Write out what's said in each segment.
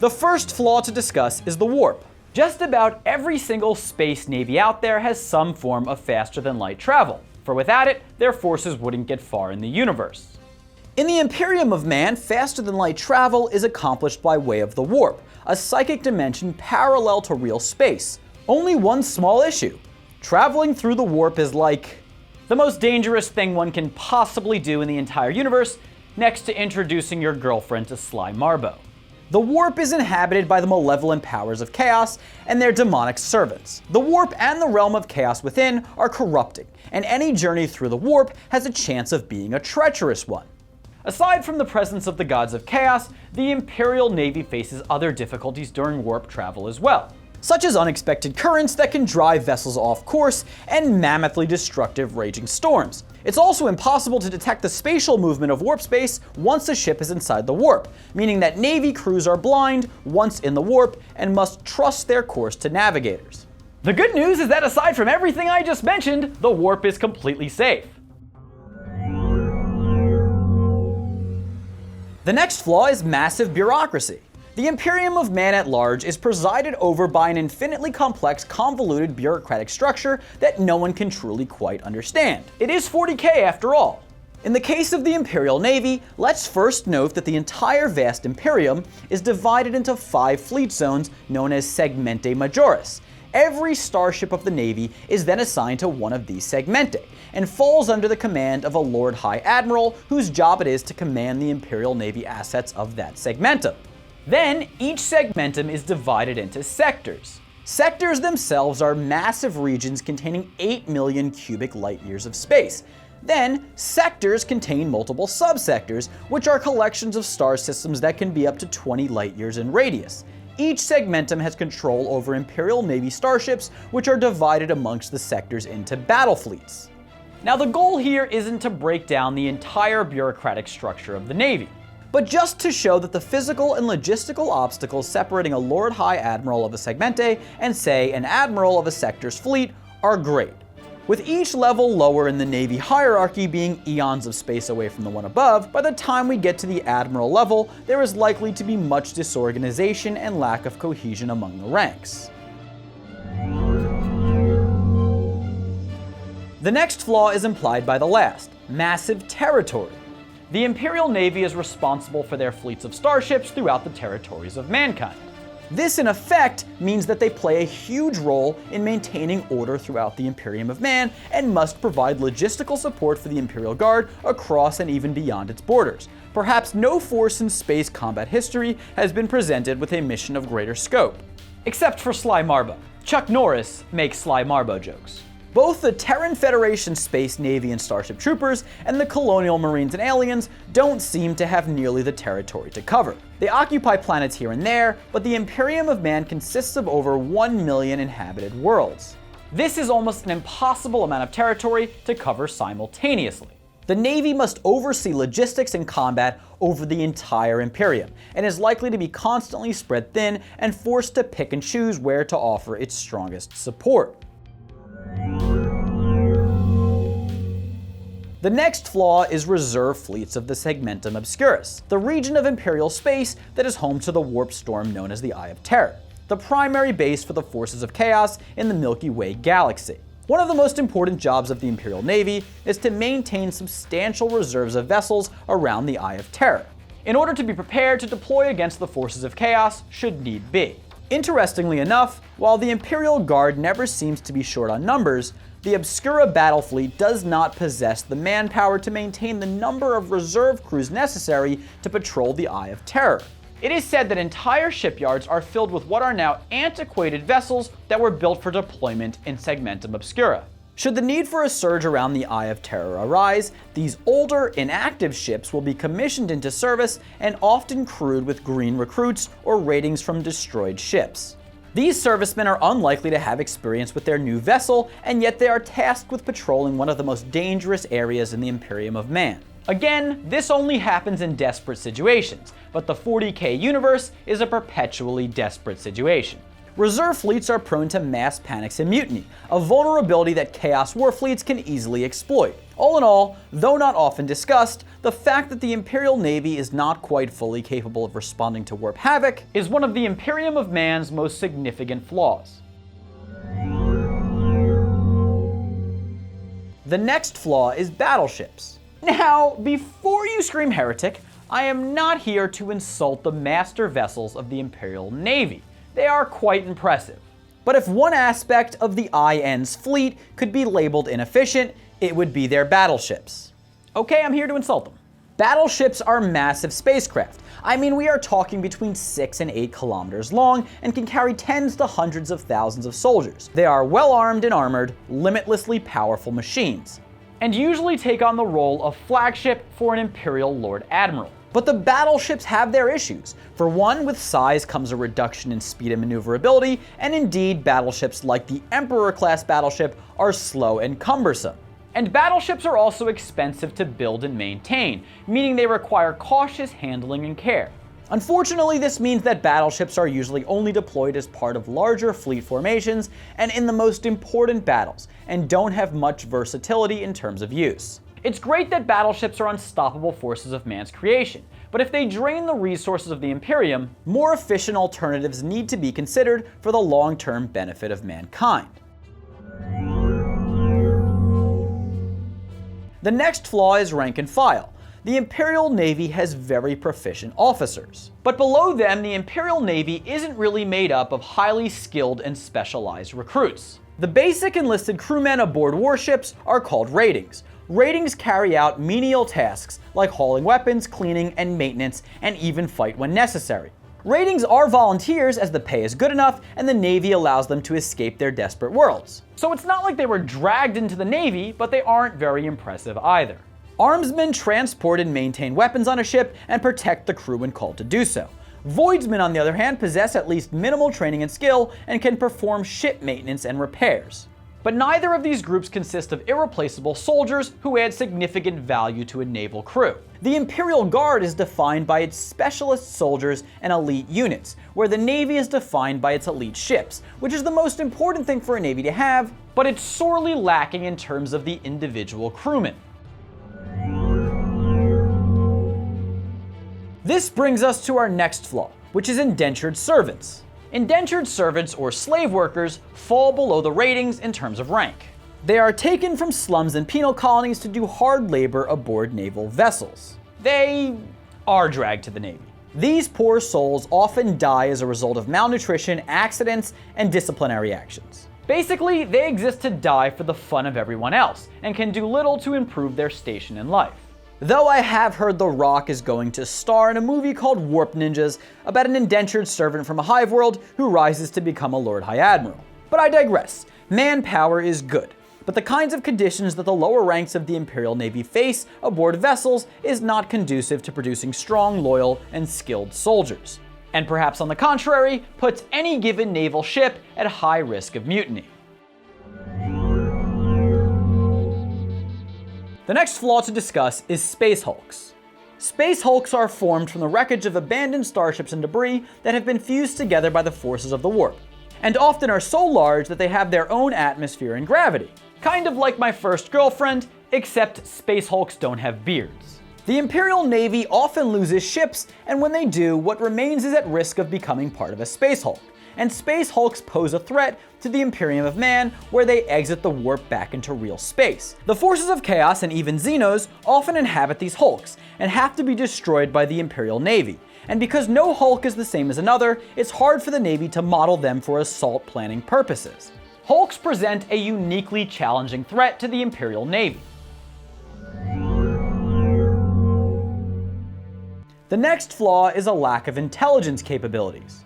The first flaw to discuss is the warp. Just about every single space navy out there has some form of faster-than-light travel, for without it, their forces wouldn't get far in the universe. In the Imperium of Man, faster-than-light travel is accomplished by way of the warp, a psychic dimension parallel to real space. Only one small issue. Traveling through the warp is like the most dangerous thing one can possibly do in the entire universe, next to introducing your girlfriend to Sly Marbo. The warp is inhabited by the malevolent powers of chaos and their demonic servants. The warp and the realm of chaos within are corrupting, and any journey through the warp has a chance of being a treacherous one. Aside from the presence of the gods of chaos, the Imperial Navy faces other difficulties during warp travel as well, such as unexpected currents that can drive vessels off course and mammothly destructive raging storms. It's also impossible to detect the spatial movement of warp space once a ship is inside the warp, meaning that Navy crews are blind once in the warp and must trust their course to navigators. The good news is that aside from everything I just mentioned, the warp is completely safe. The next flaw is massive bureaucracy. The Imperium of Man at large is presided over by an infinitely complex, convoluted bureaucratic structure that no one can truly quite understand. It is 40K after all. In the case of the Imperial Navy, let's first note that the entire vast Imperium is divided into 5 fleet zones known as segmentae majoris. Every starship of the Navy is then assigned to one of these segmentae, and falls under the command of a Lord High Admiral whose job it is to command the Imperial Navy assets of that segmentum. Then, each segmentum is divided into sectors. Sectors themselves are massive regions containing 8 million cubic light years of space. Then, sectors contain multiple subsectors, which are collections of star systems that can be up to 20 light years in radius. Each segmentum has control over Imperial Navy starships, which are divided amongst the sectors into battle fleets. Now, the goal here isn't to break down the entire bureaucratic structure of the Navy, but just to show that the physical and logistical obstacles separating a Lord High Admiral of a segmentae and, say, an Admiral of a sector's fleet are great. With each level lower in the Navy hierarchy being eons of space away from the one above, by the time we get to the Admiral level, there is likely to be much disorganization and lack of cohesion among the ranks. The next flaw is implied by the last: massive territory. The Imperial Navy is responsible for their fleets of starships throughout the territories of mankind. This, in effect, means that they play a huge role in maintaining order throughout the Imperium of Man and must provide logistical support for the Imperial Guard across and even beyond its borders. Perhaps no force in space combat history has been presented with a mission of greater scope. Except for Sly Marbo. Chuck Norris makes Sly Marbo jokes. Both the Terran Federation Space Navy and Starship Troopers and the Colonial Marines and Aliens don't seem to have nearly the territory to cover. They occupy planets here and there, but the Imperium of Man consists of over 1 million inhabited worlds. This is almost an impossible amount of territory to cover simultaneously. The Navy must oversee logistics and combat over the entire Imperium, and is likely to be constantly spread thin and forced to pick and choose where to offer its strongest support. The next flaw is reserve fleets of the Segmentum Obscurus, the region of Imperial space that is home to the warp storm known as the Eye of Terror, the primary base for the forces of chaos in the Milky Way galaxy. One of the most important jobs of the Imperial Navy is to maintain substantial reserves of vessels around the Eye of Terror, in order to be prepared to deploy against the forces of chaos should need be. Interestingly enough, while the Imperial Guard never seems to be short on numbers, the Obscura battle fleet does not possess the manpower to maintain the number of reserve crews necessary to patrol the Eye of Terror. It is said that entire shipyards are filled with what are now antiquated vessels that were built for deployment in Segmentum Obscura. Should the need for a surge around the Eye of Terror arise, these older, inactive ships will be commissioned into service and often crewed with green recruits or ratings from destroyed ships. These servicemen are unlikely to have experience with their new vessel, and yet they are tasked with patrolling one of the most dangerous areas in the Imperium of Man. Again, this only happens in desperate situations, but the 40K universe is a perpetually desperate situation. Reserve fleets are prone to mass panics and mutiny, a vulnerability that Chaos War fleets can easily exploit. All in all, though not often discussed, the fact that the Imperial Navy is not quite fully capable of responding to warp havoc is one of the Imperium of Man's most significant flaws. The next flaw is battleships. Now, before you scream heretic, I am not here to insult the master vessels of the Imperial Navy. They are quite impressive. But if one aspect of the IN's fleet could be labeled inefficient, it would be their battleships. Okay, I'm here to insult them. Battleships are massive spacecraft. I mean, we are talking between 6 and 8 kilometers long and can carry tens to hundreds of thousands of soldiers. They are well armed and armored, limitlessly powerful machines, and usually take on the role of flagship for an Imperial Lord Admiral. But the battleships have their issues. For one, with size comes a reduction in speed and maneuverability, and indeed battleships like the Emperor-class battleship are slow and cumbersome. And battleships are also expensive to build and maintain, meaning they require cautious handling and care. Unfortunately, this means that battleships are usually only deployed as part of larger fleet formations and in the most important battles, and don't have much versatility in terms of use. It's great that battleships are unstoppable forces of man's creation, but if they drain the resources of the Imperium, more efficient alternatives need to be considered for the long-term benefit of mankind. The next flaw is rank and file. The Imperial Navy has very proficient officers. But below them, the Imperial Navy isn't really made up of highly skilled and specialized recruits. The basic enlisted crewmen aboard warships are called ratings. Ratings carry out menial tasks like hauling weapons, cleaning, and maintenance, and even fight when necessary. Ratings are volunteers as the pay is good enough and the Navy allows them to escape their desperate worlds. So it's not like they were dragged into the Navy, but they aren't very impressive either. Armsmen transport and maintain weapons on a ship and protect the crew when called to do so. Voidsmen, on the other hand, possess at least minimal training and skill and can perform ship maintenance and repairs. But neither of these groups consist of irreplaceable soldiers who add significant value to a naval crew. The Imperial Guard is defined by its specialist soldiers and elite units, where the Navy is defined by its elite ships, which is the most important thing for a Navy to have, but it's sorely lacking in terms of the individual crewmen. This brings us to our next flaw, which is indentured servants. Indentured servants, or slave workers, fall below the ratings in terms of rank. They are taken from slums and penal colonies to do hard labor aboard naval vessels. They are dragged to the Navy. These poor souls often die as a result of malnutrition, accidents, and disciplinary actions. Basically, they exist to die for the fun of everyone else, and can do little to improve their station in life. Though I have heard The Rock is going to star in a movie called Warp Ninjas about an indentured servant from a hive world who rises to become a Lord High Admiral. But I digress. Manpower is good, but the kinds of conditions that the lower ranks of the Imperial Navy face aboard vessels is not conducive to producing strong, loyal, and skilled soldiers. And perhaps on the contrary, puts any given naval ship at high risk of mutiny. The next flaw to discuss is space hulks. Space hulks are formed from the wreckage of abandoned starships and debris that have been fused together by the forces of the warp, and often are so large that they have their own atmosphere and gravity. Kind of like my first girlfriend, except space hulks don't have beards. The Imperial Navy often loses ships, and when they do, what remains is at risk of becoming part of a space hulk. And space hulks pose a threat to the Imperium of Man, where they exit the warp back into real space. The forces of chaos and even Xenos often inhabit these hulks and have to be destroyed by the Imperial Navy. And because no hulk is the same as another, it's hard for the Navy to model them for assault planning purposes. Hulks present a uniquely challenging threat to the Imperial Navy. The next flaw is a lack of intelligence capabilities.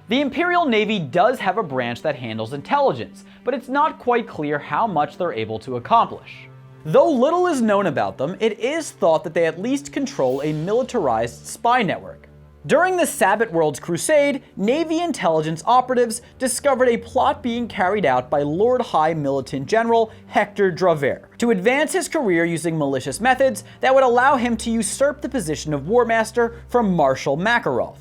The Imperial Navy does have a branch that handles intelligence, but it's not quite clear how much they're able to accomplish. Though little is known about them, it is thought that they at least control a militarized spy network. During the Sabbat Worlds Crusade, Navy intelligence operatives discovered a plot being carried out by Lord High Militant General Hector Draver to advance his career using malicious methods that would allow him to usurp the position of War Master from Marshal Makarov.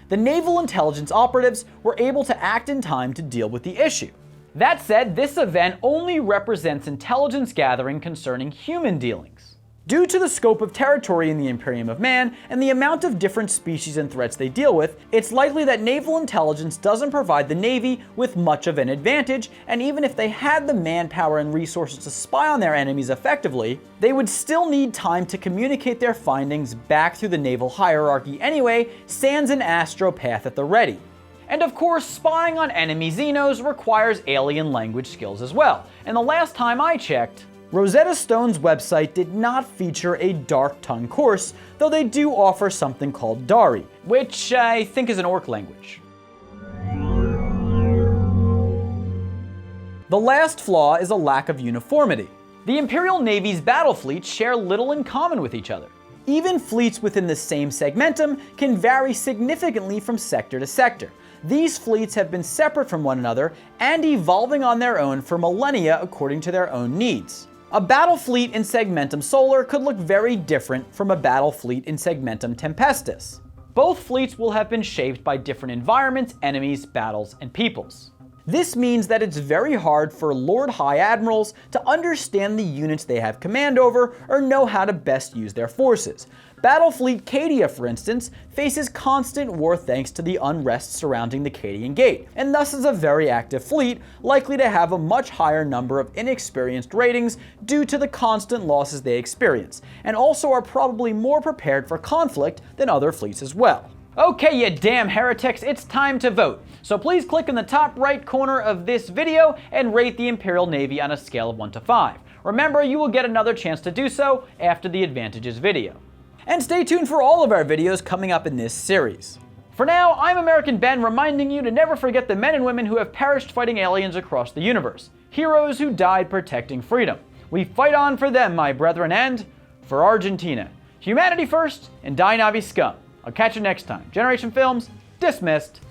The naval intelligence operatives were able to act in time to deal with the issue. That said, this event only represents intelligence gathering concerning human dealings. Due to the scope of territory in the Imperium of Man and the amount of different species and threats they deal with, it's likely that naval intelligence doesn't provide the Navy with much of an advantage, and even if they had the manpower and resources to spy on their enemies effectively, they would still need time to communicate their findings back through the naval hierarchy anyway, sans an astropath at the ready. And of course, spying on enemy Xenos requires alien language skills as well, and the last time I checked, Rosetta Stone's website did not feature a Dark Tongue course, though they do offer something called Dari, which I think is an orc language. The last flaw is a lack of uniformity. The Imperial Navy's battle fleets share little in common with each other. Even fleets within the same segmentum can vary significantly from sector to sector. These fleets have been separate from one another and evolving on their own for millennia according to their own needs. A battle fleet in Segmentum Solar could look very different from a battle fleet in Segmentum Tempestus. Both fleets will have been shaped by different environments, enemies, battles, and peoples. This means that it's very hard for Lord High Admirals to understand the units they have command over or know how to best use their forces. Battlefleet Cadia, for instance, faces constant war thanks to the unrest surrounding the Cadian Gate, and thus is a very active fleet, likely to have a much higher number of inexperienced ratings due to the constant losses they experience, and also are probably more prepared for conflict than other fleets as well. Okay, you damn heretics, it's time to vote. So please click in the top right corner of this video and rate the Imperial Navy on a scale of 1 to 5. Remember, you will get another chance to do so after the advantages video. And stay tuned for all of our videos coming up in this series. For now, I'm American Ben, reminding you to never forget the men and women who have perished fighting aliens across the universe. Heroes who died protecting freedom. We fight on for them, my brethren, and for Argentina. Humanity first, and die Navi scum. I'll catch you next time. Generation Films, dismissed.